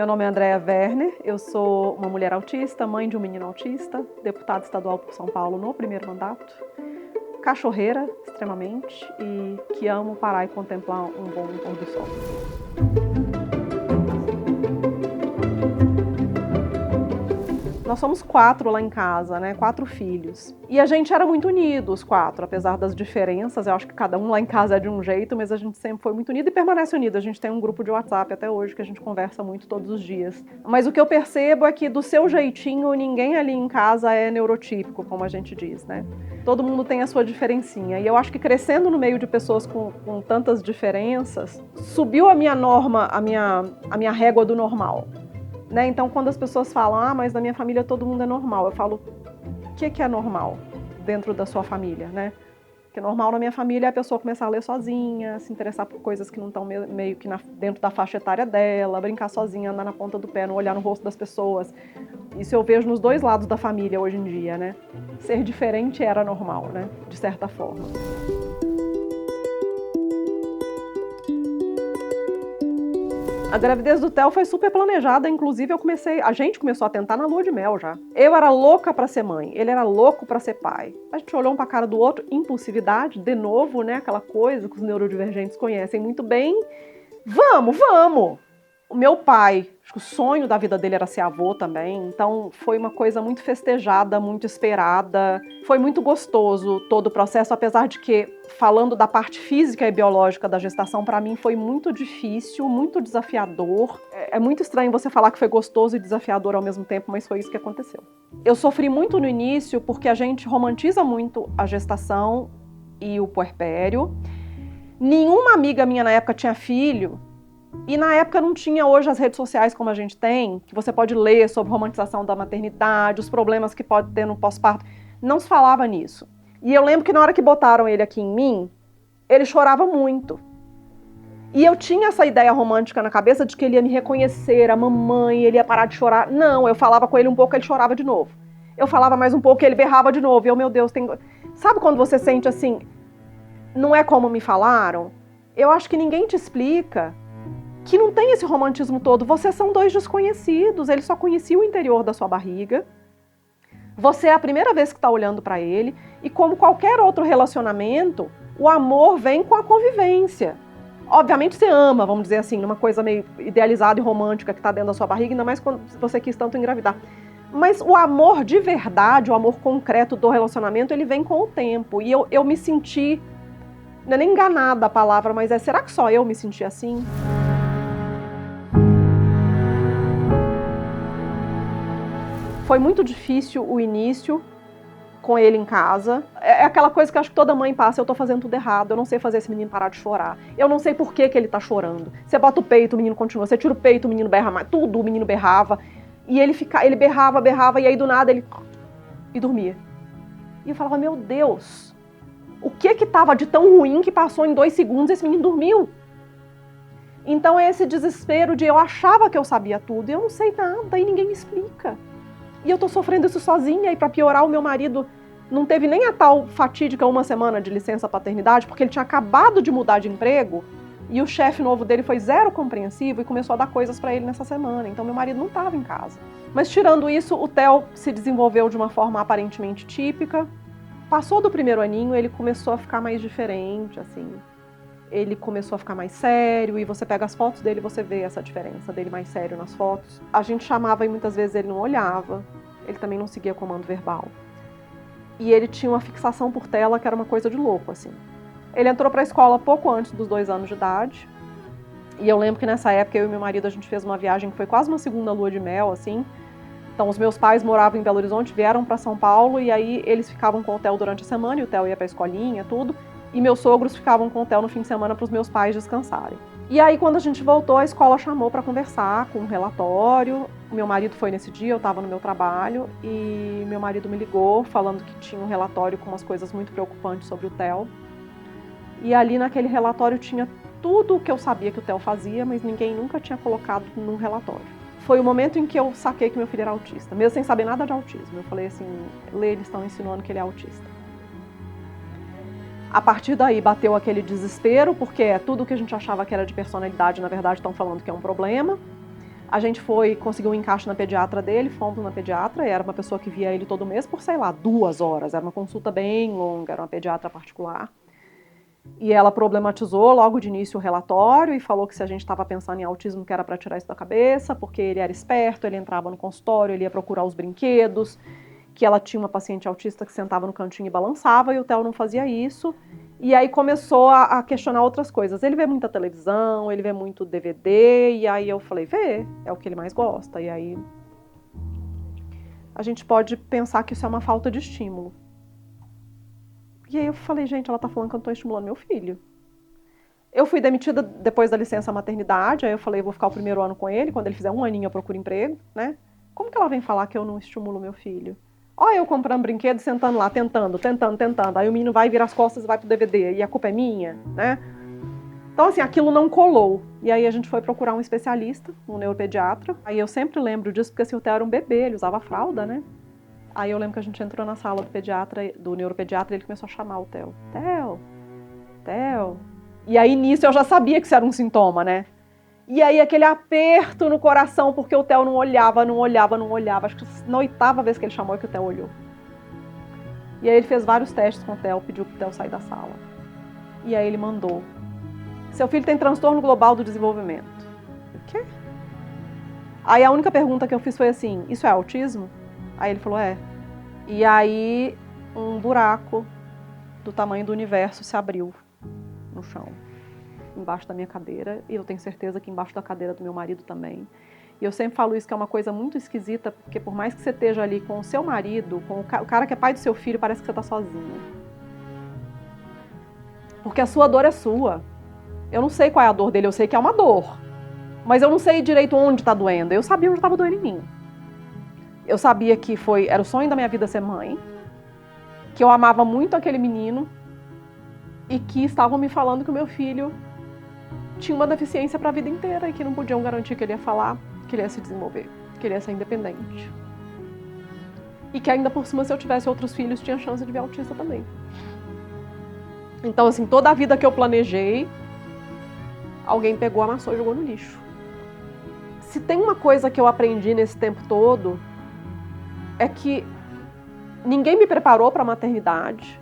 Meu nome é Andréa Werner, eu sou uma mulher autista, mãe de um menino autista, deputada estadual por São Paulo no primeiro mandato, cachorreira extremamente e que amo parar e contemplar um bom pôr do sol. Nós somos 4 lá em casa, né? 4 filhos. E a gente era muito unido, os 4, apesar das diferenças. Eu acho que cada um lá em casa é de um jeito, mas a gente sempre foi muito unido e permanece unido. A gente tem um grupo de WhatsApp até hoje que a gente conversa muito todos os dias. Mas o que eu percebo é que do seu jeitinho, ninguém ali em casa é neurotípico, como a gente diz, né? Todo mundo tem a sua diferencinha. E eu acho que crescendo no meio de pessoas com tantas diferenças, subiu a minha norma, a minha régua do normal. Né? Então, quando as pessoas falam, mas na minha família todo mundo é normal, eu falo, o que é normal dentro da sua família, né? Porque normal na minha família é a pessoa começar a ler sozinha, se interessar por coisas que não estão meio que dentro da faixa etária dela, brincar sozinha, andar na ponta do pé, não olhar no rosto das pessoas. Isso eu vejo nos dois lados da família hoje em dia, né? Ser diferente era normal, né? De certa forma. A gravidez do Theo foi super planejada, inclusive a gente começou a tentar na lua de mel já. Eu era louca pra ser mãe, ele era louco pra ser pai. A gente olhou um pra cara do outro, impulsividade, de novo, né, aquela coisa que os neurodivergentes conhecem muito bem. Vamos! O meu pai, acho que o sonho da vida dele era ser avô também, então foi uma coisa muito festejada, muito esperada. Foi muito gostoso todo o processo, apesar de que, falando da parte física e biológica da gestação, para mim foi muito difícil, muito desafiador. É muito estranho você falar que foi gostoso e desafiador ao mesmo tempo, mas foi isso que aconteceu. Eu sofri muito no início porque a gente romantiza muito a gestação e o puerpério. Nenhuma amiga minha na época tinha filho. E na época não tinha hoje as redes sociais como a gente tem, que você pode ler sobre romantização da maternidade, os problemas que pode ter no pós-parto. Não se falava nisso. E eu lembro que na hora que botaram ele aqui em mim, ele chorava muito. E eu tinha essa ideia romântica na cabeça de que ele ia me reconhecer, a mamãe, ele ia parar de chorar. Não, eu falava com ele um pouco, ele chorava de novo. Eu falava mais um pouco, ele berrava de novo. E eu, meu Deus, tem... Sabe quando você sente assim, não é como me falaram? Eu acho que ninguém te explica que não tem esse romantismo todo. Vocês são 2 desconhecidos, ele só conhecia o interior da sua barriga. Você é a primeira vez que está olhando para ele, e como qualquer outro relacionamento, o amor vem com a convivência. Obviamente você ama, vamos dizer assim, numa coisa meio idealizada e romântica que está dentro da sua barriga, ainda mais quando você quis tanto engravidar. Mas o amor de verdade, o amor concreto do relacionamento, ele vem com o tempo. E eu me senti, não é nem enganada a palavra, mas será que só eu me senti assim? Foi muito difícil o início com ele em casa. É aquela coisa que eu acho que toda mãe passa, eu tô fazendo tudo errado, eu não sei fazer esse menino parar de chorar. Eu não sei por que ele tá chorando. Você bota o peito, o menino continua. Você tira o peito, o menino berra mais. Tudo, o menino berrava. E ele berrava, e aí do nada ele... E dormia. E eu falava, meu Deus, o que tava de tão ruim que passou em 2 segundos e esse menino dormiu? Então é esse desespero de eu achava que eu sabia tudo e eu não sei nada e ninguém me explica. E eu tô sofrendo isso sozinha, e para piorar, o meu marido não teve nem a tal fatídica 1 semana de licença paternidade, porque ele tinha acabado de mudar de emprego, e o chefe novo dele foi zero compreensivo e começou a dar coisas para ele nessa semana. Então meu marido não estava em casa. Mas tirando isso, o Theo se desenvolveu de uma forma aparentemente típica. Passou do primeiro aninho, ele começou a ficar mais diferente, assim. Ele começou a ficar mais sério, e você pega as fotos dele e você vê essa diferença dele mais sério nas fotos. A gente chamava e muitas vezes ele não olhava, ele também não seguia comando verbal. E ele tinha uma fixação por tela que era uma coisa de louco, assim. Ele entrou para a escola pouco antes dos 2 anos de idade, e eu lembro que nessa época eu e meu marido, a gente fez uma viagem que foi quase uma segunda lua de mel, assim. Então os meus pais moravam em Belo Horizonte, vieram para São Paulo, e aí eles ficavam com o Theo durante a semana, e o Theo ia para a escolinha, tudo. E meus sogros ficavam com o Theo no fim de semana para os meus pais descansarem. E aí, quando a gente voltou, a escola chamou para conversar com um relatório. O meu marido foi nesse dia, eu estava no meu trabalho, e meu marido me ligou falando que tinha um relatório com umas coisas muito preocupantes sobre o Theo. E ali naquele relatório tinha tudo o que eu sabia que o Theo fazia, mas ninguém nunca tinha colocado num relatório. Foi o momento em que eu saquei que meu filho era autista, mesmo sem saber nada de autismo. Eu falei assim, eles estão ensinando que ele é autista. A partir daí bateu aquele desespero, porque tudo que a gente achava que era de personalidade, na verdade estão falando que é um problema. A gente conseguiu um encaixe na pediatra dele, fomos na pediatra, era uma pessoa que via ele todo mês por, sei lá, 2 horas. Era uma consulta bem longa, era uma pediatra particular. E ela problematizou logo de início o relatório e falou que se a gente estava pensando em autismo, que era para tirar isso da cabeça, porque ele era esperto, ele entrava no consultório, ele ia procurar os brinquedos, que ela tinha uma paciente autista que sentava no cantinho e balançava, e o Theo não fazia isso. E aí começou a questionar outras coisas. Ele vê muita televisão, ele vê muito DVD, e aí eu falei, vê, é o que ele mais gosta. E aí a gente pode pensar que isso é uma falta de estímulo. E aí eu falei, gente, ela tá falando que eu não tô estimulando meu filho. Eu fui demitida depois da licença maternidade, aí eu falei, vou ficar o primeiro ano com ele, quando ele fizer 1 aninho eu procuro emprego, né? Como que ela vem falar que eu não estimulo meu filho? Olha eu comprando brinquedo, sentando lá, tentando. Aí o menino vai virar as costas e vai pro DVD, e a culpa é minha, né? Então, assim, aquilo não colou. E aí a gente foi procurar um especialista, um neuropediatra. Aí eu sempre lembro disso, porque assim, o Theo era um bebê, ele usava fralda, né? Aí eu lembro que a gente entrou na sala do neuropediatra, e ele começou a chamar o Theo. Theo. E aí nisso eu já sabia que isso era um sintoma, né? E aí aquele aperto no coração, porque o Theo não olhava. Acho que na 8ª vez que ele chamou é que o Theo olhou. E aí ele fez vários testes com o Theo, pediu pro Theo sair da sala. E aí ele mandou. Seu filho tem transtorno global do desenvolvimento. O quê? Aí a única pergunta que eu fiz foi assim, isso é autismo? Aí ele falou, é. E aí um buraco do tamanho do universo se abriu no chão, embaixo da minha cadeira, e eu tenho certeza que embaixo da cadeira do meu marido também. E eu sempre falo isso, que é uma coisa muito esquisita, porque por mais que você esteja ali com o seu marido, com o cara que é pai do seu filho, parece que você está sozinha. Porque a sua dor é sua. Eu não sei qual é a dor dele, eu sei que é uma dor. Mas eu não sei direito onde está doendo. Eu sabia onde estava doendo em mim. Eu sabia que era o sonho da minha vida ser mãe, que eu amava muito aquele menino, e que estavam me falando que o meu filho tinha uma deficiência para a vida inteira e que não podiam garantir que ele ia falar, que ele ia se desenvolver, que ele ia ser independente. E que ainda por cima, se eu tivesse outros filhos, tinha chance de vir autista também. Então, assim, toda a vida que eu planejei, alguém pegou, amassou e jogou no lixo. Se tem uma coisa que eu aprendi nesse tempo todo, é que ninguém me preparou para a maternidade.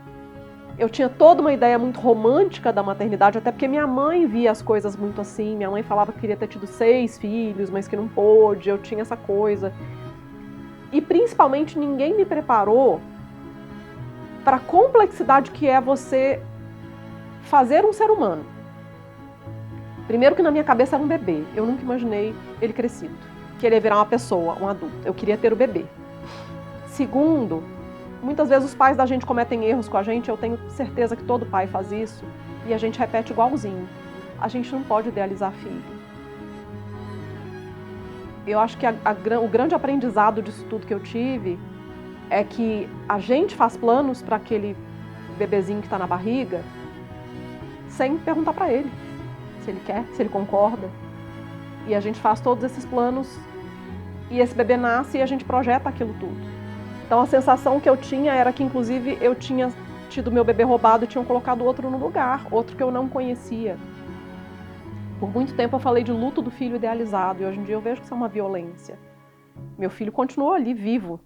Eu tinha toda uma ideia muito romântica da maternidade, até porque minha mãe via as coisas muito assim. Minha mãe falava que queria ter tido 6 filhos, mas que não pôde. Eu tinha essa coisa. E principalmente ninguém me preparou para a complexidade que é você fazer um ser humano. Primeiro que na minha cabeça era um bebê. Eu nunca imaginei ele crescido, que ele ia virar uma pessoa, um adulto. Eu queria ter o bebê. Segundo, muitas vezes os pais da gente cometem erros com a gente, eu tenho certeza que todo pai faz isso, e a gente repete igualzinho. A gente não pode idealizar filho. Eu acho que o grande aprendizado disso tudo que eu tive é que a gente faz planos para aquele bebezinho que está na barriga sem perguntar para ele se ele quer, se ele concorda. E a gente faz todos esses planos e esse bebê nasce e a gente projeta aquilo tudo. Então a sensação que eu tinha era que, inclusive, eu tinha tido meu bebê roubado e tinham colocado outro no lugar, outro que eu não conhecia. Por muito tempo eu falei de luto do filho idealizado, e hoje em dia eu vejo que isso é uma violência. Meu filho continuou ali, vivo,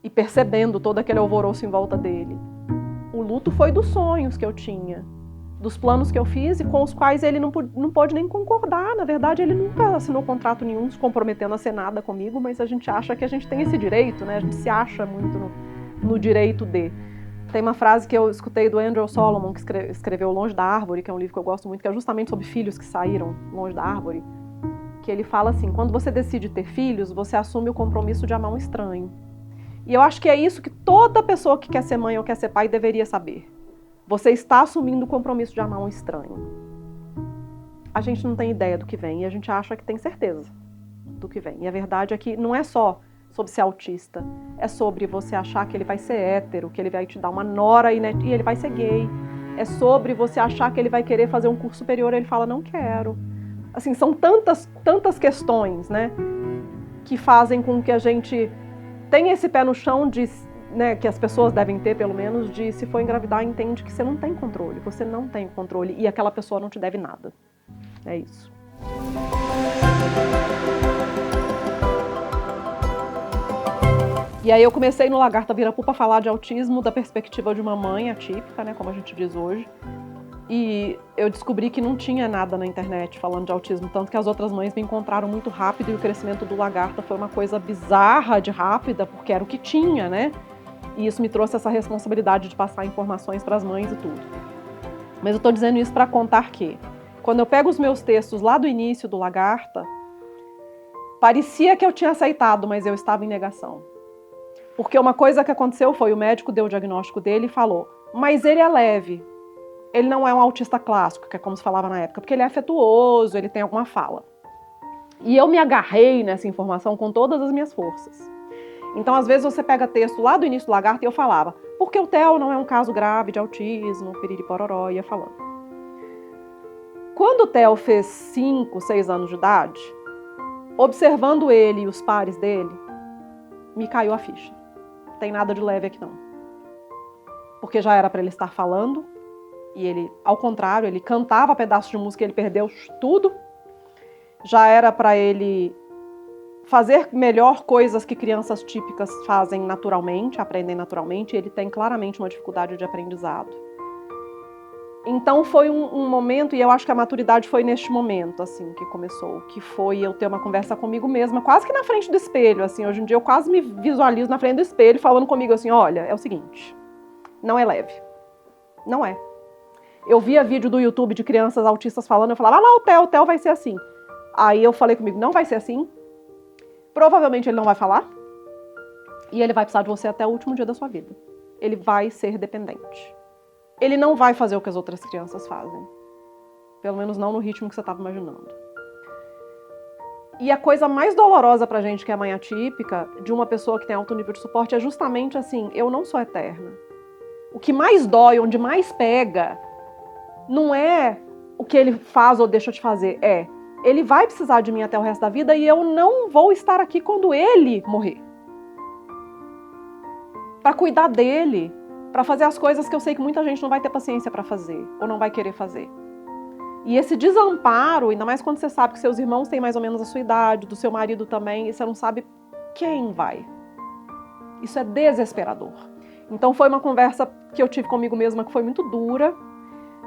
e percebendo todo aquele alvoroço em volta dele. O luto foi dos sonhos que eu tinha, dos planos que eu fiz e com os quais ele não pôde nem concordar. Na verdade, ele nunca assinou contrato nenhum se comprometendo a ser nada comigo, mas a gente acha que a gente tem esse direito, né? A gente se acha muito no direito de. Tem uma frase que eu escutei do Andrew Solomon, que escreveu Longe da Árvore, que é um livro que eu gosto muito, que é justamente sobre filhos que saíram longe da árvore, que ele fala assim, quando você decide ter filhos, você assume o compromisso de amar um estranho. E eu acho que é isso que toda pessoa que quer ser mãe ou quer ser pai deveria saber. Você está assumindo o compromisso de amar um estranho. A gente não tem ideia do que vem e a gente acha que tem certeza do que vem. E a verdade é que não é só sobre ser autista, é sobre você achar que ele vai ser hétero, que ele vai te dar uma nora e ele vai ser gay. É sobre você achar que ele vai querer fazer um curso superior e ele fala, não quero. Assim, são tantas questões, né, que fazem com que a gente tenha esse pé no chão de... Né, que as pessoas devem ter, pelo menos, de se for engravidar, entende que você não tem controle, você não tem controle e aquela pessoa não te deve nada. É isso. E aí eu comecei no Lagarta Virapupa a falar de autismo da perspectiva de uma mãe atípica, né, como a gente diz hoje. E eu descobri que não tinha nada na internet falando de autismo, tanto que as outras mães me encontraram muito rápido e o crescimento do Lagarta foi uma coisa bizarra de rápida, porque era o que tinha, né? E isso me trouxe essa responsabilidade de passar informações para as mães e tudo. Mas eu tô dizendo isso para contar que, quando eu pego os meus textos lá do início do Lagarta, parecia que eu tinha aceitado, mas eu estava em negação. Porque uma coisa que aconteceu foi, o médico deu o diagnóstico dele e falou, mas ele é leve, ele não é um autista clássico, que é como se falava na época, porque ele é afetuoso, ele tem alguma fala. E eu me agarrei nessa informação com todas as minhas forças. Então, às vezes, você pega texto lá do início do Lagarta e eu falava, porque o Theo não é um caso grave de autismo, piriri pororó, ia falando. Quando o Theo fez 5, 6 anos de idade, observando ele e os pares dele, me caiu a ficha. Não tem nada de leve aqui não. Porque já era para ele estar falando, e ele, ao contrário, ele cantava pedaços de música e ele perdeu tudo. Já era para ele fazer melhor coisas que crianças típicas fazem naturalmente, aprendem naturalmente, e ele tem claramente uma dificuldade de aprendizado. Então foi um momento, e eu acho que a maturidade foi neste momento, assim, que começou, que foi eu ter uma conversa comigo mesma, quase que na frente do espelho, assim, hoje em dia eu quase me visualizo na frente do espelho falando comigo assim, olha, é o seguinte, não é leve, não é. Eu via vídeo do YouTube de crianças autistas falando, eu falava, ah lá o Theo vai ser assim. Aí eu falei comigo, não vai ser assim, provavelmente ele não vai falar, e ele vai precisar de você até o último dia da sua vida. Ele vai ser dependente. Ele não vai fazer o que as outras crianças fazem. Pelo menos não no ritmo que você estava imaginando. E a coisa mais dolorosa pra gente que é mãe atípica, de uma pessoa que tem alto nível de suporte, é justamente assim, eu não sou eterna. O que mais dói, onde mais pega, não é o que ele faz ou deixa de fazer, é ele vai precisar de mim até o resto da vida e eu não vou estar aqui quando ele morrer. Para cuidar dele, para fazer as coisas que eu sei que muita gente não vai ter paciência para fazer, ou não vai querer fazer. E esse desamparo, ainda mais quando você sabe que seus irmãos têm mais ou menos a sua idade, do seu marido também, e você não sabe quem vai. Isso é desesperador. Então foi uma conversa que eu tive comigo mesma que foi muito dura,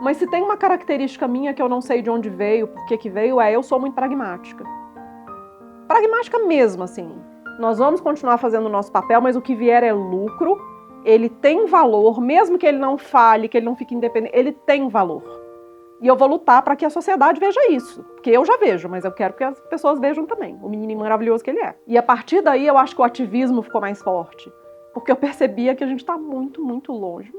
mas se tem uma característica minha que eu não sei de onde veio, por que veio, eu sou muito pragmática. Pragmática mesmo, assim. Nós vamos continuar fazendo o nosso papel, mas o que vier é lucro, ele tem valor, mesmo que ele não fale, que ele não fique independente, ele tem valor. E eu vou lutar para que a sociedade veja isso, porque eu já vejo, mas eu quero que as pessoas vejam também, o menino maravilhoso que ele é. E a partir daí eu acho que o ativismo ficou mais forte, porque eu percebia que a gente está muito, muito longe,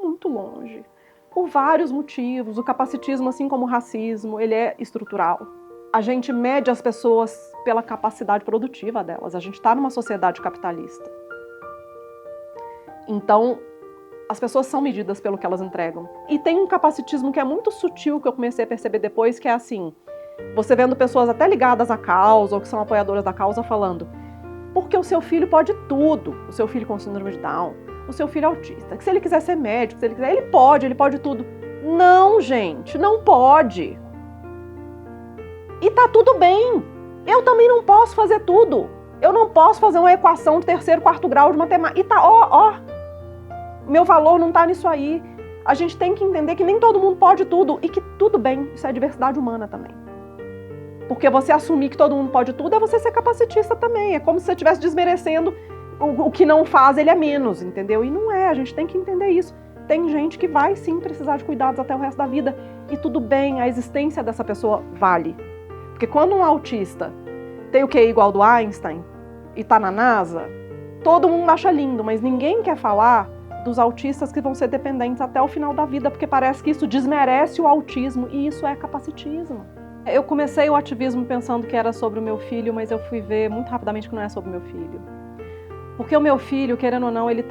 por vários motivos. O capacitismo, assim como o racismo, ele é estrutural. A gente mede as pessoas pela capacidade produtiva delas, a gente está numa sociedade capitalista. Então, as pessoas são medidas pelo que elas entregam. E tem um capacitismo que é muito sutil, que eu comecei a perceber depois, que é assim, você vendo pessoas até ligadas à causa, ou que são apoiadoras da causa, falando, porque o seu filho pode tudo, o seu filho com síndrome de Down, o seu filho é autista, que se ele quiser ser médico, se ele quiser, ele pode tudo. Não, gente, não pode. E tá tudo bem. Eu também não posso fazer tudo. Eu não posso fazer uma equação de 3º, 4º grau de matemática. E tá, meu valor não tá nisso aí. A gente tem que entender que nem todo mundo pode tudo e que tudo bem, isso é diversidade humana também. Porque você assumir que todo mundo pode tudo é você ser capacitista também. É como se você estivesse desmerecendo o que não faz, ele é menos, entendeu? E não é, a gente tem que entender isso. Tem gente que vai sim precisar de cuidados até o resto da vida. E tudo bem, a existência dessa pessoa vale. Porque quando um autista tem o QI igual ao do Einstein e tá na NASA, todo mundo acha lindo, mas ninguém quer falar dos autistas que vão ser dependentes até o final da vida, porque parece que isso desmerece o autismo, e isso é capacitismo. Eu comecei o ativismo pensando que era sobre o meu filho, mas eu fui ver muito rapidamente que não é sobre o meu filho. Porque o meu filho, querendo ou não, ele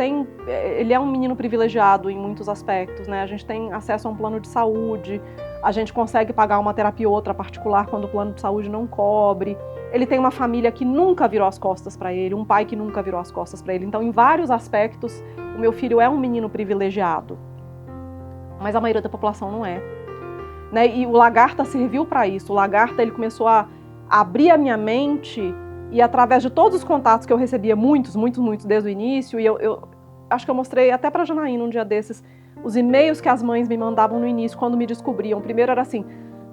é um menino privilegiado em muitos aspectos, né? A gente tem acesso a um plano de saúde, a gente consegue pagar uma terapia ou outra particular quando o plano de saúde não cobre. Ele tem uma família que nunca virou as costas para ele, um pai que nunca virou as costas para ele. Então, em vários aspectos, o meu filho é um menino privilegiado. Mas a maioria da população não é. né? E o Lagarta serviu para isso. O Lagarta, ele começou a abrir a minha mente e através de todos os contatos que eu recebia, muitos desde o início, e eu acho que eu mostrei até para a Janaína um dia desses, os e-mails que as mães me mandavam no início quando me descobriam. Primeiro era assim,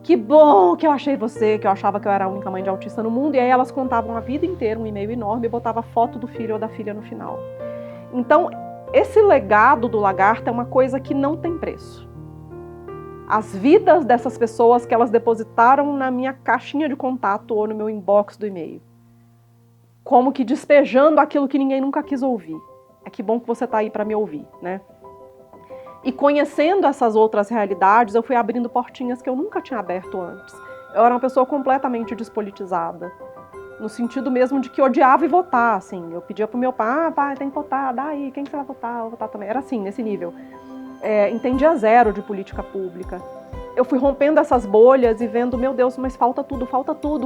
que bom que eu achei você, que eu achava que eu era a única mãe de autista no mundo, e aí elas contavam a vida inteira, um e-mail enorme, e botava foto do filho ou da filha no final. Então, esse legado do Lagarta é uma coisa que não tem preço. As vidas dessas pessoas que elas depositaram na minha caixinha de contato ou no meu inbox do e-mail. Como que despejando aquilo que ninguém nunca quis ouvir. É que bom que você está aí para me ouvir, né? E conhecendo essas outras realidades, eu fui abrindo portinhas que eu nunca tinha aberto antes. Eu era uma pessoa completamente despolitizada. No sentido mesmo de que odiava e votar, assim. Eu pedia pro meu pai, pai, tem que votar, dá aí, quem que você vai votar? Eu vou votar também. Era assim, nesse nível. Entendia zero de política pública. Eu fui rompendo essas bolhas e vendo, meu Deus, mas falta tudo.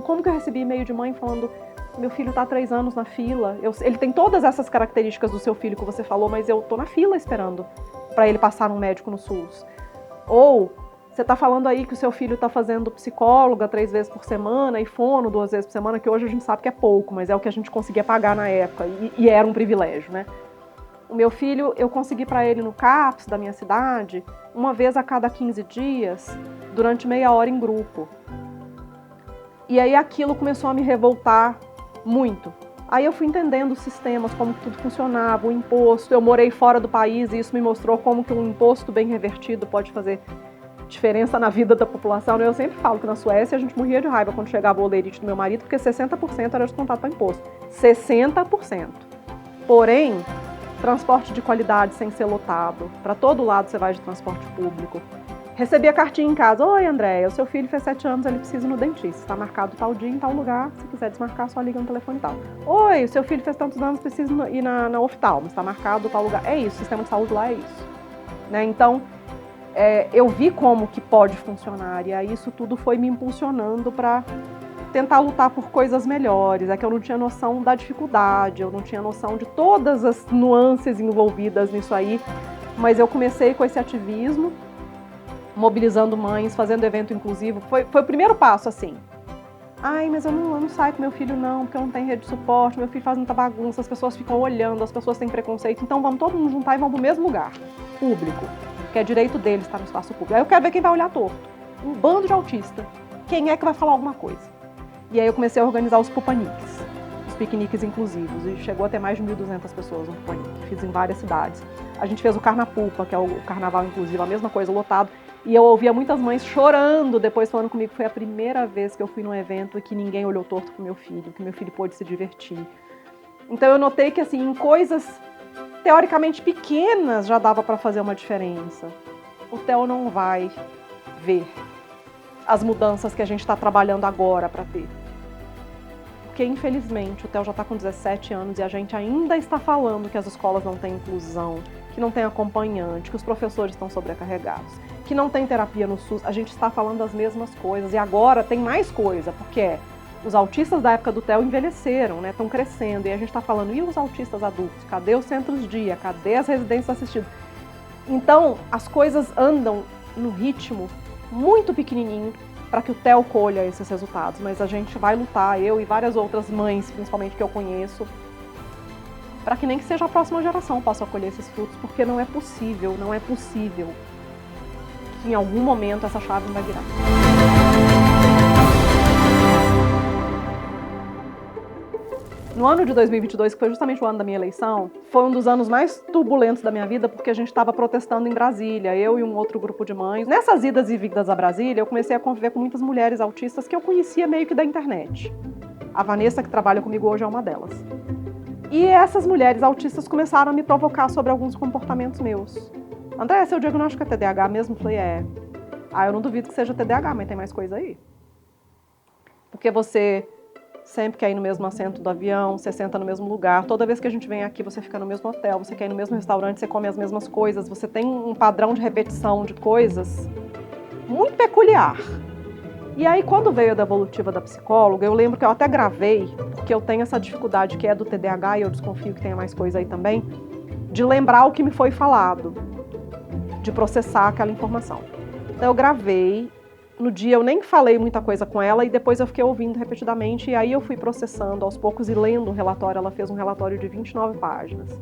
Como que eu recebi e-mail de mãe falando, meu filho está há 3 anos na fila. Ele tem todas essas características do seu filho que você falou, mas eu tô na fila esperando para ele passar num médico no SUS. Ou você está falando aí que o seu filho está fazendo psicóloga 3 vezes por semana e fono 2 vezes por semana, que hoje a gente sabe que é pouco, mas é o que a gente conseguia pagar na época e era um privilégio, né? O meu filho, eu consegui para ele no CAPS da minha cidade, 1 vez a cada 15 dias, durante meia hora em grupo. E aí aquilo começou a me revoltar muito. Aí eu fui entendendo os sistemas, como que tudo funcionava, o imposto. Eu morei fora do país e isso me mostrou como que um imposto bem revertido pode fazer diferença na vida da população. Eu sempre falo que na Suécia a gente morria de raiva quando chegava o olerite do meu marido, porque 60% era descontado para imposto. 60%. Porém, transporte de qualidade sem ser lotado. Para todo lado você vai de transporte público. Recebi a cartinha em casa. Oi, Andréia, o seu filho fez 7 anos, ele precisa ir no dentista. Está marcado tal dia em tal lugar. Se quiser desmarcar, só liga no telefone e tal. Oi, o seu filho fez tantos anos, precisa ir na oftalmo. Está marcado tal lugar. É isso, o sistema de saúde lá é isso. Né? Então, eu vi como que pode funcionar. E aí isso tudo foi me impulsionando para tentar lutar por coisas melhores. É que eu não tinha noção da dificuldade, eu não tinha noção de todas as nuances envolvidas nisso aí. Mas eu comecei com esse ativismo, mobilizando mães, fazendo evento inclusivo. Foi o primeiro passo, assim. Ai, mas eu não saio com meu filho não, porque eu não tenho rede de suporte, meu filho faz muita bagunça, as pessoas ficam olhando, as pessoas têm preconceito, então vamos todo mundo juntar e vamos pro mesmo lugar, público, que é direito deles estar no espaço público. Aí eu quero ver quem vai olhar torto. Um bando de autista. Quem é que vai falar alguma coisa? E aí eu comecei a organizar os pupaniques, os piqueniques inclusivos, e chegou a ter mais de 1.200 pessoas no pupanique, fiz em várias cidades. A gente fez o Carnapupa, que é o carnaval inclusivo, a mesma coisa, lotado. E eu ouvia muitas mães chorando depois, falando comigo que foi a primeira vez que eu fui num evento e que ninguém olhou torto pro meu filho, que meu filho pôde se divertir. Então eu notei que assim, em coisas teoricamente pequenas já dava para fazer uma diferença. O Theo não vai ver as mudanças que a gente está trabalhando agora para ter. Porque infelizmente o Theo já está com 17 anos e a gente ainda está falando que as escolas não têm inclusão, que não tem acompanhante, que os professores estão sobrecarregados, que não tem terapia no SUS. A gente está falando as mesmas coisas e agora tem mais coisa, porque os autistas da época do Theo envelheceram, né? Estão crescendo e a gente está falando, e os autistas adultos? Cadê os centros-dia? Cadê as residências assistidas? Então, as coisas andam no ritmo muito pequenininho para que o Theo colha esses resultados, mas a gente vai lutar, eu e várias outras mães, principalmente que eu conheço, para que nem que seja a próxima geração possa colher esses frutos, porque não é possível que em algum momento essa chave vai virar. No ano de 2022, que foi justamente o ano da minha eleição, foi um dos anos mais turbulentos da minha vida, porque a gente estava protestando em Brasília, eu e um outro grupo de mães. Nessas idas e vindas a Brasília, eu comecei a conviver com muitas mulheres autistas que eu conhecia meio que da internet. A Vanessa, que trabalha comigo hoje, é uma delas. E essas mulheres autistas começaram a me provocar sobre alguns comportamentos meus. André, seu diagnóstico é TDAH mesmo? Eu falei, é. Eu não duvido que seja TDAH, mas tem mais coisa aí. Porque você sempre quer ir no mesmo assento do avião, você senta no mesmo lugar. Toda vez que a gente vem aqui, você fica no mesmo hotel, você quer ir no mesmo restaurante, você come as mesmas coisas. Você tem um padrão de repetição de coisas muito peculiar. E aí, quando veio a devolutiva da psicóloga, eu lembro que eu até gravei, porque eu tenho essa dificuldade que é do TDAH, e eu desconfio que tenha mais coisa aí também, de lembrar o que me foi falado, de processar aquela informação. Então, eu gravei No dia eu nem falei muita coisa com ela e depois eu fiquei ouvindo repetidamente e aí eu fui processando aos poucos e lendo o relatório. Ela fez um relatório de 29 páginas.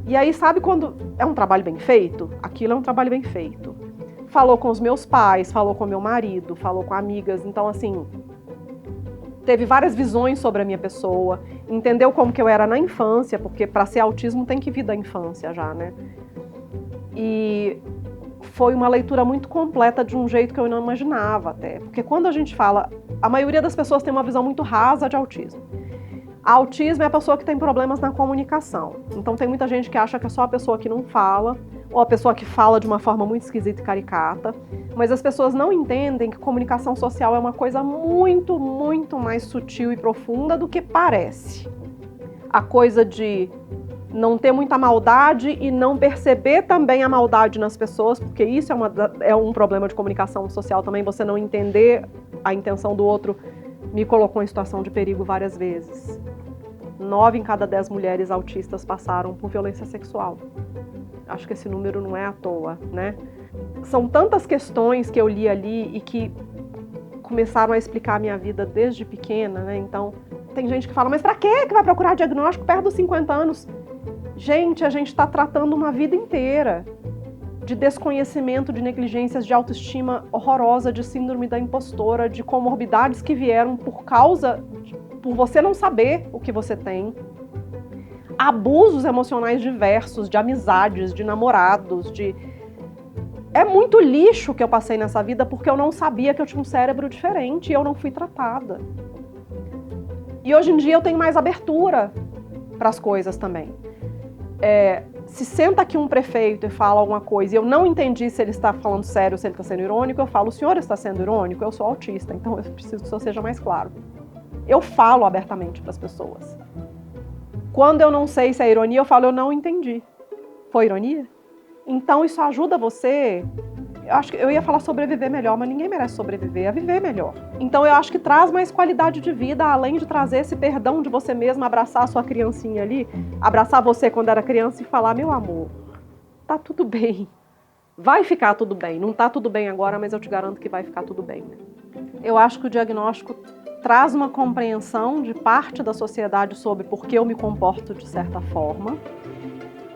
E aí, sabe quando é um trabalho bem feito? Aquilo é um trabalho bem feito. Falou com os meus pais, falou com meu marido, falou com amigas. Então, assim, teve várias visões sobre a minha pessoa. Entendeu como que eu era na infância, porque para ser autismo tem que vir da infância já, né? E foi uma leitura muito completa de um jeito que eu não imaginava até. Porque quando a gente fala, a maioria das pessoas tem uma visão muito rasa de autismo. Autismo é a pessoa que tem problemas na comunicação. Então tem muita gente que acha que é só a pessoa que não fala, ou a pessoa que fala de uma forma muito esquisita e caricata. Mas as pessoas não entendem que comunicação social é uma coisa muito, muito mais sutil e profunda do que parece. A coisa de não ter muita maldade e não perceber também a maldade nas pessoas, porque isso é um problema de comunicação social também, você não entender a intenção do outro. Me colocou em situação de perigo várias vezes. 9 em cada 10 mulheres autistas passaram por violência sexual. Acho que esse número não é à toa, né? São tantas questões que eu li ali e que começaram a explicar a minha vida desde pequena, né? Então, tem gente que fala, mas pra quê que vai procurar diagnóstico perto dos 50 anos? Gente, a gente está tratando uma vida inteira de desconhecimento, de negligências, de autoestima horrorosa, de síndrome da impostora, de comorbidades que vieram por você não saber o que você tem, abusos emocionais diversos, de amizades, de namorados, É muito lixo que eu passei nessa vida porque eu não sabia que eu tinha um cérebro diferente e eu não fui tratada. E hoje em dia eu tenho mais abertura para as coisas também. Se senta aqui um prefeito e fala alguma coisa e eu não entendi se ele está falando sério ou se ele está sendo irônico, eu falo, o senhor está sendo irônico? Eu sou autista, então eu preciso que o senhor seja mais claro. Eu falo abertamente para as pessoas. Quando eu não sei se é ironia, eu falo, eu não entendi. Foi ironia? Então isso ajuda você... Eu ia falar sobreviver melhor, mas ninguém merece sobreviver, é viver melhor. Então eu acho que traz mais qualidade de vida, além de trazer esse perdão de você mesmo, abraçar a sua criancinha ali, abraçar você quando era criança e falar, meu amor, tá tudo bem, vai ficar tudo bem. Não tá tudo bem agora, mas eu te garanto que vai ficar tudo bem. Eu acho que o diagnóstico traz uma compreensão de parte da sociedade sobre por que eu me comporto de certa forma,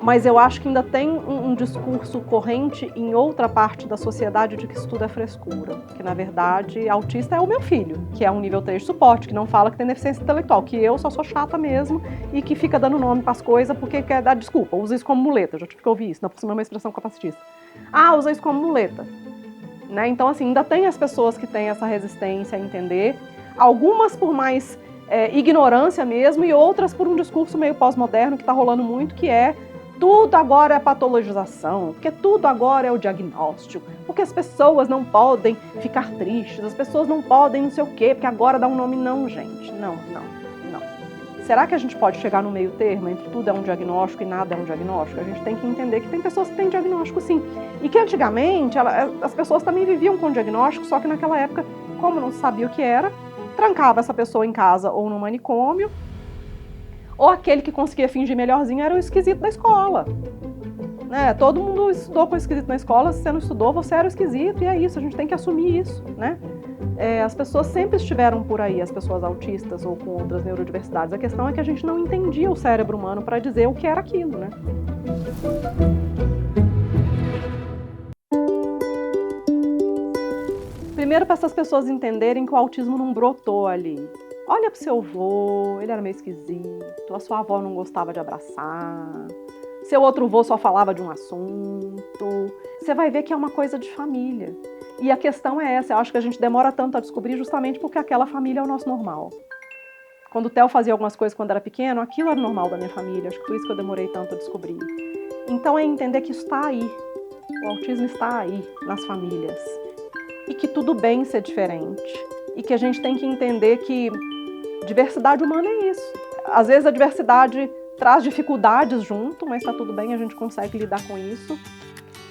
mas eu acho que ainda tem um discurso corrente em outra parte da sociedade de que isso tudo é frescura. Que, na verdade, autista é o meu filho, que é um nível 3 de suporte, que não fala que tem deficiência intelectual, que eu só sou chata mesmo e que fica dando nome para as coisas porque quer dar desculpa, usa isso como muleta. Eu já tive que ouvir isso, não por cima é uma expressão capacitista. Ah, usa isso como muleta. Né? Então, assim, ainda tem as pessoas que têm essa resistência a entender, algumas por mais ignorância mesmo e outras por um discurso meio pós-moderno que está rolando muito, que é tudo agora é patologização, porque tudo agora é o diagnóstico, porque as pessoas não podem ficar tristes, as pessoas não podem não sei o quê, porque agora dá um nome. Não, gente, não. Será que a gente pode chegar no meio termo entre tudo é um diagnóstico e nada é um diagnóstico? A gente tem que entender que tem pessoas que têm diagnóstico sim, e que antigamente as pessoas também viviam com diagnóstico, só que naquela época, como não se sabia o que era, trancava essa pessoa em casa ou no manicômio, ou aquele que conseguia fingir melhorzinho era o esquisito da escola. Né? Todo mundo estudou com o esquisito na escola, se você não estudou, você era o esquisito, e é isso, a gente tem que assumir isso. Né? As pessoas sempre estiveram por aí, as pessoas autistas ou com outras neurodiversidades. A questão é que a gente não entendia o cérebro humano para dizer o que era aquilo. Né? Primeiro, para essas pessoas entenderem que o autismo não brotou ali. Olha pro seu avô, ele era meio esquisito, a sua avó não gostava de abraçar, seu outro avô só falava de um assunto. Você vai ver que é uma coisa de família. E a questão é essa, eu acho que a gente demora tanto a descobrir justamente porque aquela família é o nosso normal. Quando o Theo fazia algumas coisas quando era pequeno, aquilo era normal da minha família, acho que por isso que eu demorei tanto a descobrir. Então é entender que isso está aí, o autismo está aí, nas famílias. E que tudo bem ser diferente. E que a gente tem que entender que diversidade humana é isso. Às vezes a diversidade traz dificuldades junto, mas está tudo bem, a gente consegue lidar com isso.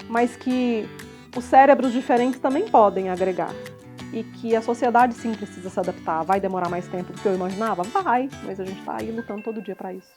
Mas que os cérebros diferentes também podem agregar. E que a sociedade sim precisa se adaptar. Vai demorar mais tempo do que eu imaginava? Vai, mas a gente está aí lutando todo dia para isso.